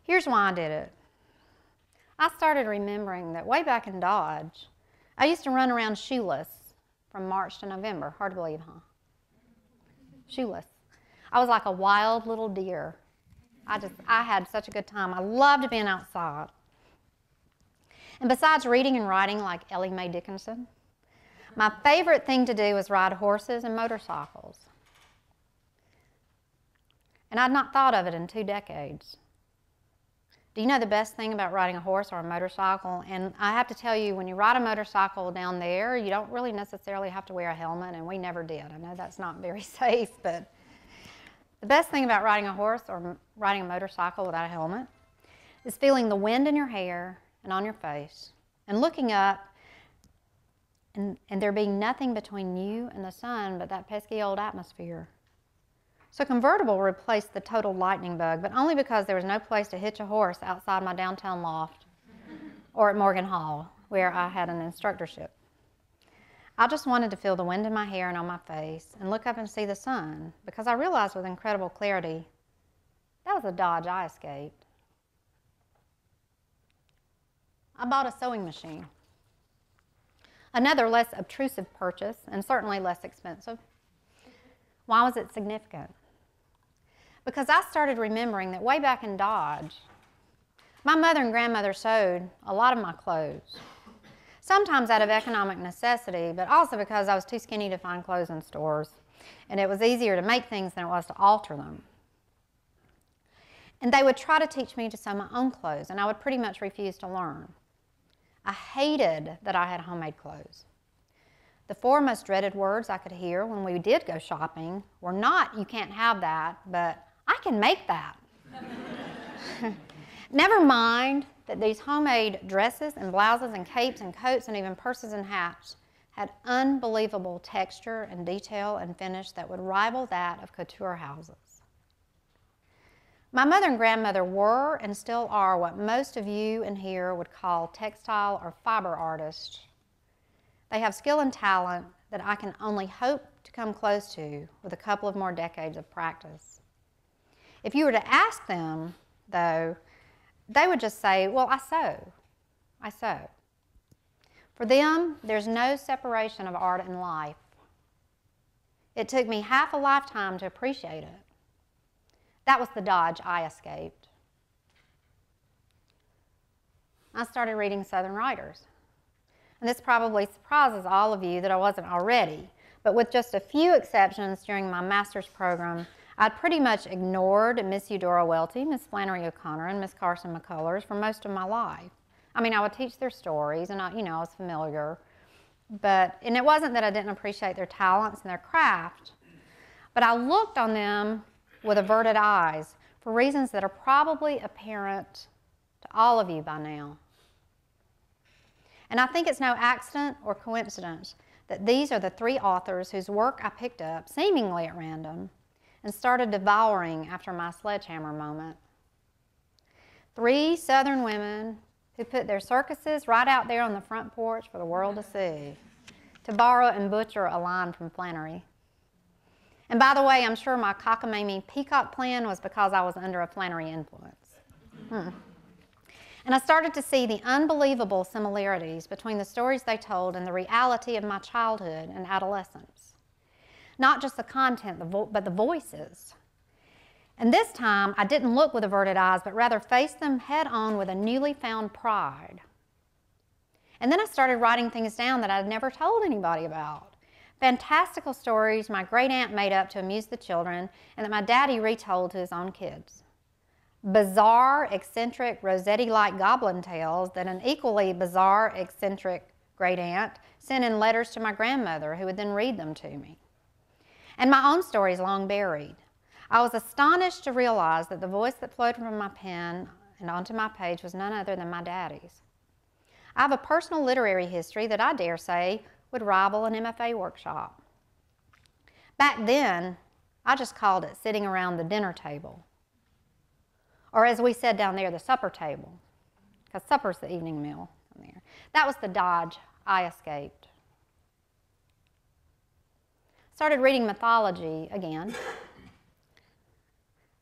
Here's why I did it. I started remembering that way back in Dodge, I used to run around shoeless from March to November. Hard to believe, huh? Shoeless. I was like a wild little deer. I had such a good time. I loved being outside. And besides reading and writing like Ellie Mae Dickinson, my favorite thing to do was ride horses and motorcycles. And I'd not thought of it in 2 decades. Do you know the best thing about riding a horse or a motorcycle? And I have to tell you, when you ride a motorcycle down there, you don't really necessarily have to wear a helmet, and we never did. I know that's not very safe, but the best thing about riding a horse or riding a motorcycle without a helmet is feeling the wind in your hair and on your face, and looking up and there being nothing between you and the sun but that pesky old atmosphere. So Convertible replaced the total lightning bug, but only because there was no place to hitch a horse outside my downtown loft or at Morgan Hall, where I had an instructorship. I just wanted to feel the wind in my hair and on my face and look up and see the sun, because I realized with incredible clarity that was a Dodge I escaped. I bought a sewing machine. Another less obtrusive purchase, and certainly less expensive. Why was it significant? Because I started remembering that way back in Dodge, my mother and grandmother sewed a lot of my clothes. Sometimes out of economic necessity, but also because I was too skinny to find clothes in stores, and it was easier to make things than it was to alter them. And they would try to teach me to sew my own clothes, and I would pretty much refuse to learn. I hated that I had homemade clothes. The 4 most dreaded words I could hear when we did go shopping were not, "You can't have that," but "I can make that." Never mind that these homemade dresses and blouses and capes and coats and even purses and hats had unbelievable texture and detail and finish that would rival that of couture houses. My mother and grandmother were and still are what most of you in here would call textile or fiber artists. They have skill and talent that I can only hope to come close to with a couple of more decades of practice. If you were to ask them, though, they would just say, well, I sew. I sew. For them, there's no separation of art and life. It took me half a lifetime to appreciate it. That was the dodge I escaped. I started reading Southern writers. And this probably surprises all of you that I wasn't already, but with just a few exceptions during my master's program, I'd pretty much ignored Miss Eudora Welty, Miss Flannery O'Connor, and Miss Carson McCullers for most of my life. I mean, I would teach their stories, and I was familiar, and it wasn't that I didn't appreciate their talents and their craft, but I looked on them with averted eyes for reasons that are probably apparent to all of you by now. And I think it's no accident or coincidence that these are the three authors whose work I picked up, seemingly at random, and started devouring after my sledgehammer moment. Three Southern women who put their circuses right out there on the front porch for the world to see, to borrow and butcher a line from Flannery. And by the way, I'm sure my cockamamie peacock plan was because I was under a Flannery influence. And I started to see the unbelievable similarities between the stories they told and the reality of my childhood and adolescence. Not just the content, but the voices. And this time, I didn't look with averted eyes, but rather faced them head on with a newly found pride. And then I started writing things down that I'd never told anybody about. Fantastical stories my great aunt made up to amuse the children and that my daddy retold to his own kids. Bizarre, eccentric, Rossetti-like goblin tales that an equally bizarre, eccentric great aunt sent in letters to my grandmother, who would then read them to me. And my own stories long buried. I was astonished to realize that the voice that flowed from my pen and onto my page was none other than my daddy's. I have a personal literary history that I dare say would rival an MFA workshop. Back then, I just called it sitting around the dinner table. Or as we said down there, the supper table, because supper's the evening meal down there. That was the dodge I escaped. Started reading mythology again.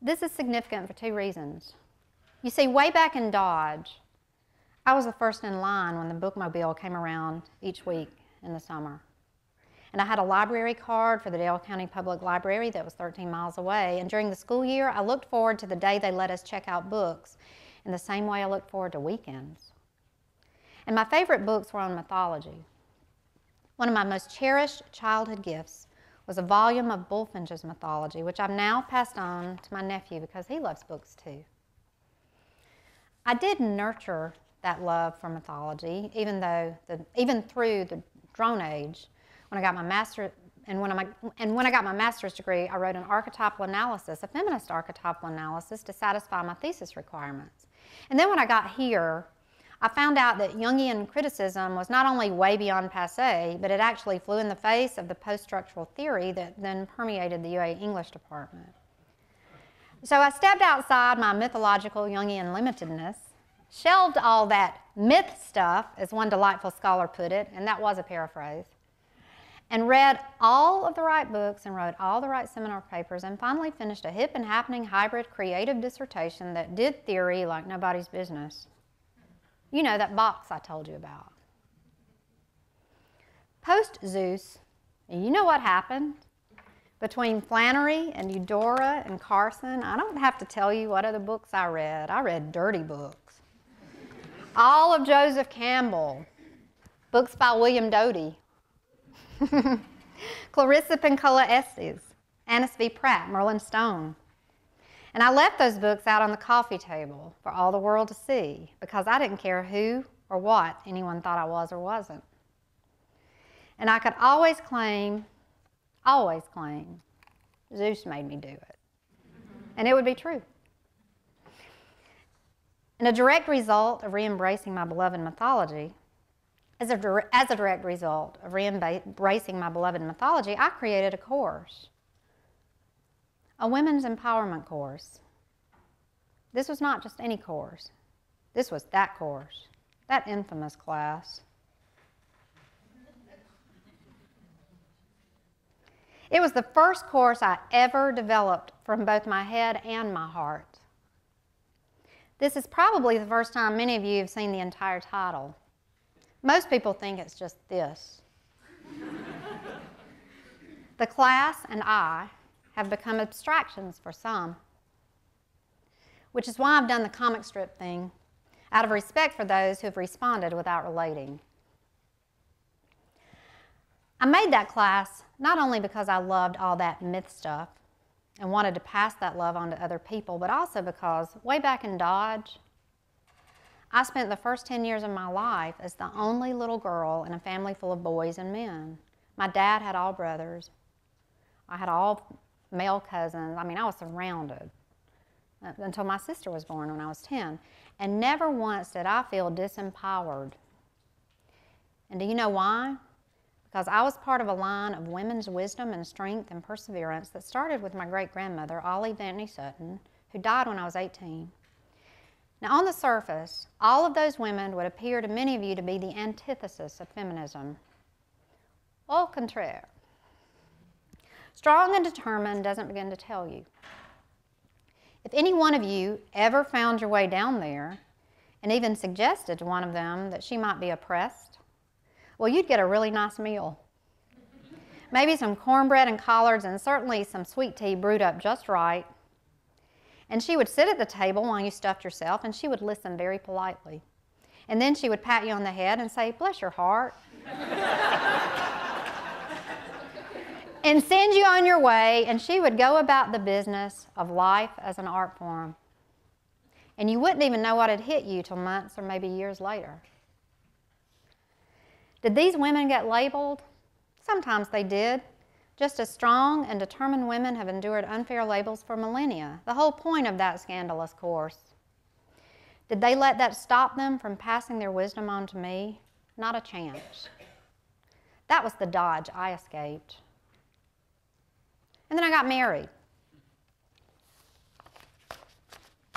This is significant for two reasons. You see, way back in Dodge, I was the first in line when the bookmobile came around each week in the summer. And I had a library card for the Dale County Public Library that was 13 miles away. And during the school year, I looked forward to the day they let us check out books in the same way I looked forward to weekends. And my favorite books were on mythology. One of my most cherished childhood gifts was a volume of Bulfinch's mythology, which I've now passed on to my nephew because he loves books too. I did nurture that love for mythology, even through the drone age. When I got my master's, and when I got my master's degree, I wrote an archetypal analysis, a feminist archetypal analysis, to satisfy my thesis requirements. And then when I got here, I found out that Jungian criticism was not only way beyond passé, but it actually flew in the face of the post-structural theory that then permeated the UA English department. So I stepped outside my mythological Jungian limitedness, shelved all that myth stuff, as one delightful scholar put it, and that was a paraphrase, and read all of the right books and wrote all the right seminar papers, and finally finished a hip and happening hybrid creative dissertation that did theory like nobody's business. You know, that box I told you about. Post-Zeus, you know what happened? Between Flannery and Eudora and Carson, I don't have to tell you what other books I read. I read dirty books. All of Joseph Campbell, books by William Doty, Clarissa Pinkola Estes, Annis V. Pratt, Merlin Stone. And I left those books out on the coffee table for all the world to see because I didn't care who or what anyone thought I was or wasn't. And I could always claim, Zeus made me do it. And it would be true. And a direct result of re-embracing my beloved mythology, as a direct result of re-embracing my beloved mythology, I created a course. A women's empowerment course. This was not just any course. This was that course, that infamous class. It was the first course I ever developed from both my head and my heart. This is probably the first time many of you have seen the entire title. Most people think it's just this. The class and I have become abstractions for some, which is why I've done the comic strip thing, out of respect for those who have responded without relating. I made that class not only because I loved all that myth stuff and wanted to pass that love on to other people, but also because way back in Dodge, I spent the first 10 years of my life as the only little girl in a family full of boys and men. My dad had all brothers. I had all male cousins. I mean, I was surrounded until my sister was born when I was 10. And never once did I feel disempowered. And do you know why? Because I was part of a line of women's wisdom and strength and perseverance that started with my great-grandmother, Ollie Bentney Sutton, who died when I was 18. Now, on the surface, all of those women would appear to many of you to be the antithesis of feminism. Au contraire. Strong and determined doesn't begin to tell you. If any one of you ever found your way down there and even suggested to one of them that she might be oppressed, well, you'd get a really nice meal. Maybe some cornbread and collards and certainly some sweet tea brewed up just right. And she would sit at the table while you stuffed yourself, and she would listen very politely. And then she would pat you on the head and say, "Bless your heart," and send you on your way, and she would go about the business of life as an art form. And you wouldn't even know what had hit you till months or maybe years later. Did these women get labeled? Sometimes they did. Just as strong and determined women have endured unfair labels for millennia, the whole point of that scandalous course. Did they let that stop them from passing their wisdom on to me? Not a chance. That was the Dodge I escaped. And then I got married.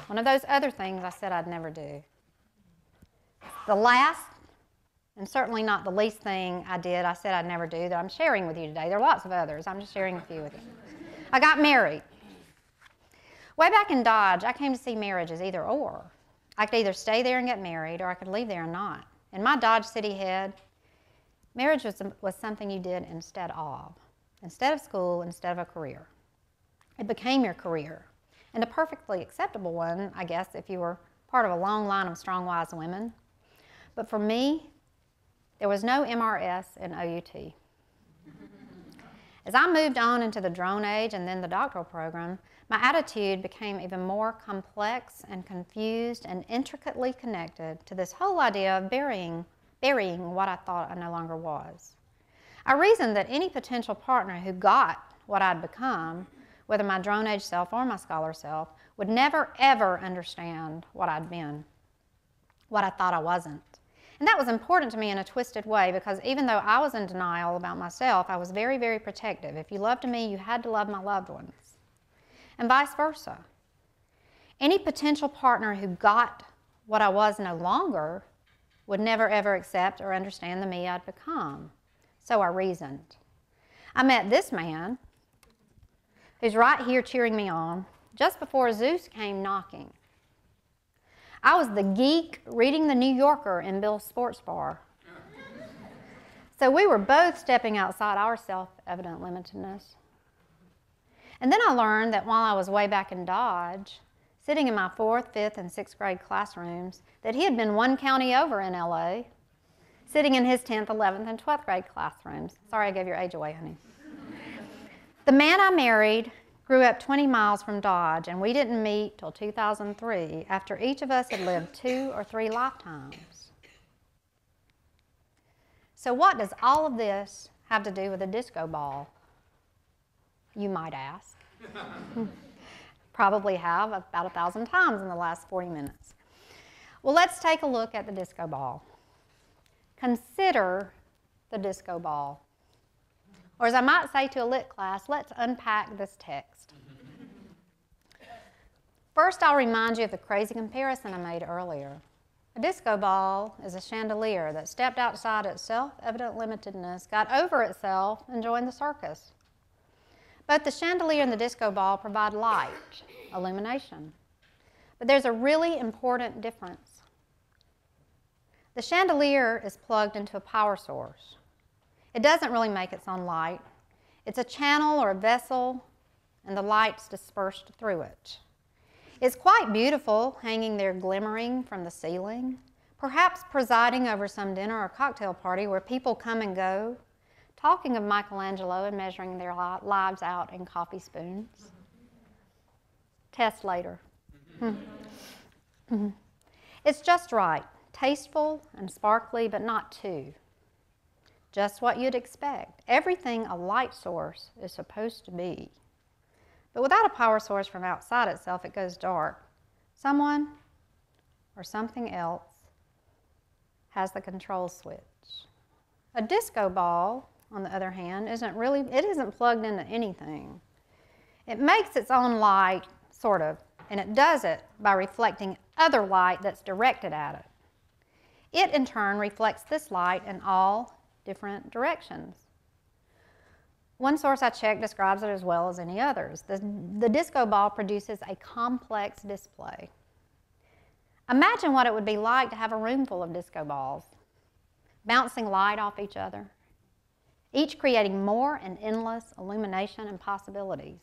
One of those other things I said I'd never do. The last, and certainly not the least thing I said I'd never do, that I'm sharing with you today. There are lots of others. I'm just sharing a few with you. I got married. Way back in Dodge, I came to see marriage as either or. I could either stay there and get married, or I could leave there and not. In my Dodge City head, marriage was something you did instead of. Instead of school, instead of a career. It became your career. And a perfectly acceptable one, I guess, if you were part of a long line of strong, wise women. But for me, there was no MRS in OUT. As I moved on into the drone age and then the doctoral program, my attitude became even more complex and confused and intricately connected to this whole idea of burying what I thought I no longer was. I reasoned that any potential partner who got what I'd become, whether my drone age self or my scholar self, would never, ever understand what I'd been, what I thought I wasn't. And that was important to me in a twisted way, because even though I was in denial about myself, I was very, very protective. If you loved me, you had to love my loved ones. And vice versa. Any potential partner who got what I was no longer would never, ever accept or understand the me I'd become. So I reasoned. I met this man, who's right here cheering me on, just before Zeus came knocking. I was the geek reading the New Yorker in Bill's sports bar. So we were both stepping outside our self-evident limitedness. And then I learned that while I was way back in Dodge, sitting in my 4th, 5th, and 6th grade classrooms, that he had been one county over in LA, sitting in his 10th, 11th, and 12th grade classrooms. Sorry I gave your age away, honey. The man I married grew up 20 miles from Dodge, and we didn't meet till 2003, after each of us had lived 2 or 3 lifetimes. So what does all of this have to do with a disco ball? You might ask. Probably have about 1,000 times in the last 40 minutes. Well, let's take a look at the disco ball. Consider the disco ball. Or as I might say to a lit class, let's unpack this text. First, I'll remind you of the crazy comparison I made earlier. A disco ball is a chandelier that stepped outside its self-evident limitedness, got over itself, and joined the circus. Both the chandelier and the disco ball provide light, illumination. But there's a really important difference. The chandelier is plugged into a power source. It doesn't really make its own light. It's a channel or a vessel, and the light's dispersed through it. It's quite beautiful, hanging there glimmering from the ceiling, perhaps presiding over some dinner or cocktail party where people come and go, talking of Michelangelo and measuring their lives out in coffee spoons. Test later. It's just right, tasteful and sparkly, but not too. Just what you'd expect. Everything a light source is supposed to be. But without a power source from outside itself, it goes dark. Someone or something else has the control switch. A disco ball, on the other hand, isn't plugged into anything. It makes its own light, sort of, and it does it by reflecting other light that's directed at it. It, in turn, reflects this light in all different directions. One source I checked describes it as well as any others. The disco ball produces a complex display. Imagine what it would be like to have a room full of disco balls, bouncing light off each other, each creating more and endless illumination and possibilities.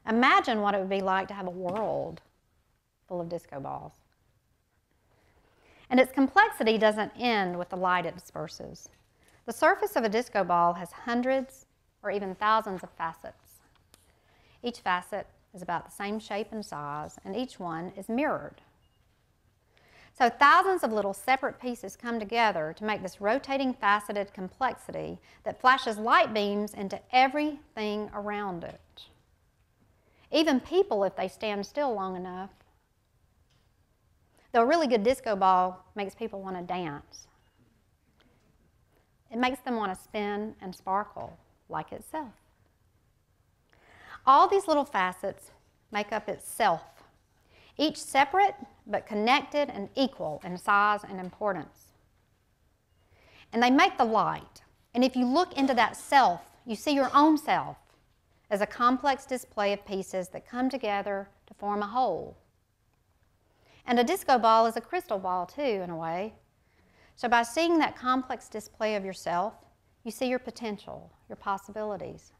Imagine what it would be like to have a world full of disco balls. And its complexity doesn't end with the light it disperses. The surface of a disco ball has hundreds or even thousands of facets. Each facet is about the same shape and size, and each one is mirrored. So thousands of little separate pieces come together to make this rotating faceted complexity that flashes light beams into everything around it. Even people, if they stand still long enough. Though a really good disco ball makes people want to dance. It makes them want to spin and sparkle like itself. All these little facets make up itself, each separate but connected and equal in size and importance. And they make the light. And if you look into that self, you see your own self as a complex display of pieces that come together to form a whole. And a disco ball is a crystal ball too, in a way. So by seeing that complex display of yourself, you see your potential, your possibilities.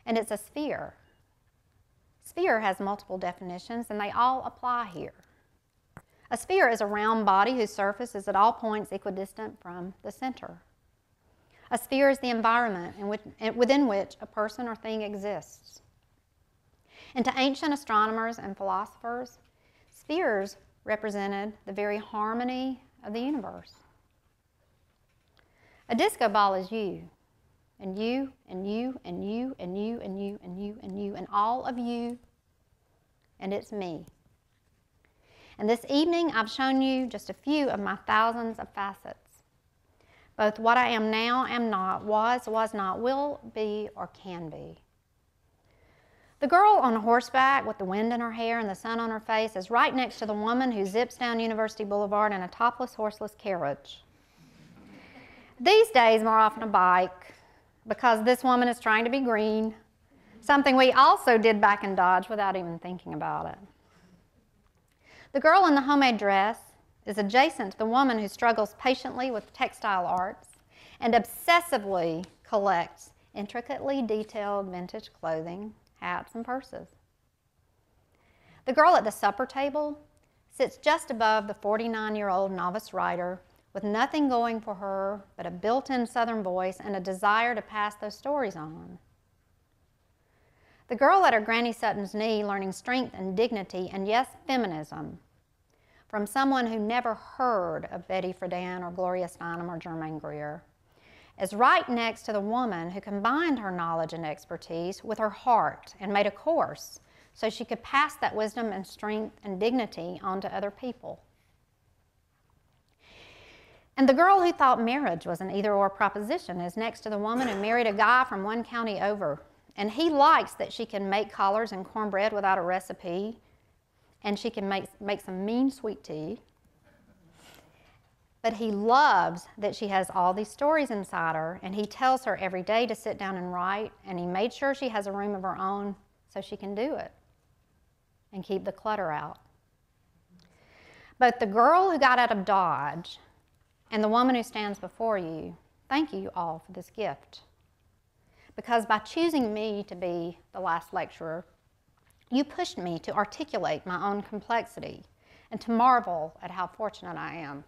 And it's a sphere. Sphere has multiple definitions, and they all apply here. A sphere is a round body whose surface is at all points equidistant from the center. A sphere is the environment within which a person or thing exists. And to ancient astronomers and philosophers, spheres represented the very harmony of the universe. A disco ball is you, and you, and you, and you, and you, and you, and you, and you, and all of you, and it's me. And this evening, I've shown you just a few of my thousands of facets. Both what I am now, am not, was not, will be, or can be. The girl on horseback with the wind in her hair and the sun on her face is right next to the woman who zips down University Boulevard in a topless, horseless carriage. These days, more often a bike, because this woman is trying to be green, something we also did back in Dodge without even thinking about it. The girl in the homemade dress is adjacent to the woman who struggles patiently with textile arts and obsessively collects intricately detailed vintage clothing, hats, and purses. The girl at the supper table sits just above the 49-year-old novice writer with nothing going for her but a built-in Southern voice and a desire to pass those stories on. The girl at her Granny Sutton's knee learning strength and dignity and, yes, feminism from someone who never heard of Betty Friedan or Gloria Steinem or Germaine Greer is right next to the woman who combined her knowledge and expertise with her heart and made a course so she could pass that wisdom and strength and dignity on to other people. And the girl who thought marriage was an either-or proposition is next to the woman who married a guy from one county over. And he likes that she can make collars and cornbread without a recipe, and she can make some mean sweet tea. But he loves that she has all these stories inside her, and he tells her every day to sit down and write, and he made sure she has a room of her own so she can do it and keep the clutter out. Both the girl who got out of Dodge and the woman who stands before you, thank you all for this gift. Because by choosing me to be the last lecturer, you pushed me to articulate my own complexity and to marvel at how fortunate I am.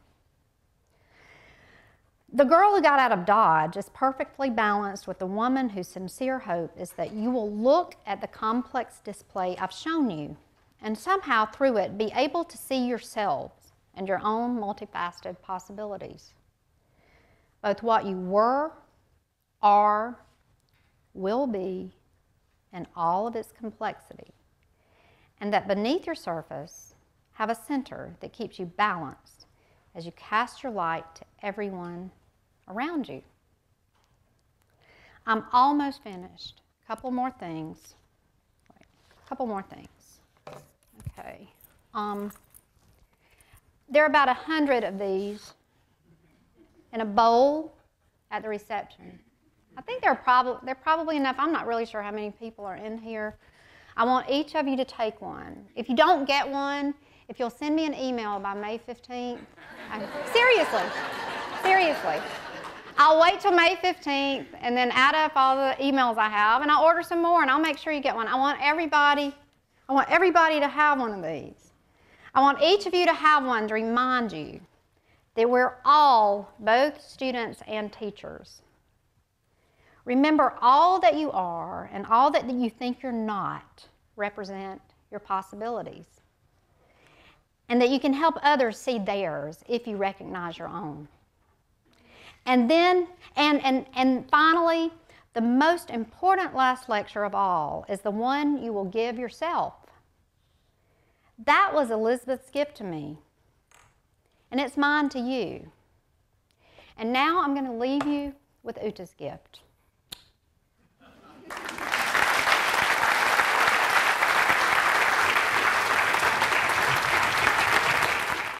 The girl who got out of Dodge is perfectly balanced with the woman whose sincere hope is that you will look at the complex display I've shown you and somehow through it be able to see yourselves and your own multifaceted possibilities. Both what you were, are, will be, and all of its complexity. And that beneath your surface have a center that keeps you balanced as you cast your light to everyone around you. I'm almost finished. Couple more things. Okay. There are about 100 of these in a bowl at the reception. I think they're probably enough. I'm not really sure how many people are in here. I want each of you to take one. If you don't get one, if you'll send me an email by May 15th, seriously. I'll wait till May 15th and then add up all the emails I have and I'll order some more and I'll make sure you get one. I want everybody to have one of these. I want each of you to have one to remind you that we're all both students and teachers. Remember, all that you are and all that you think you're not represent your possibilities. And that you can help others see theirs if you recognize your own. And then, and finally, the most important last lecture of all is the one you will give yourself. That was Elizabeth's gift to me, and it's mine to you. And now I'm going to leave you with Uta's gift.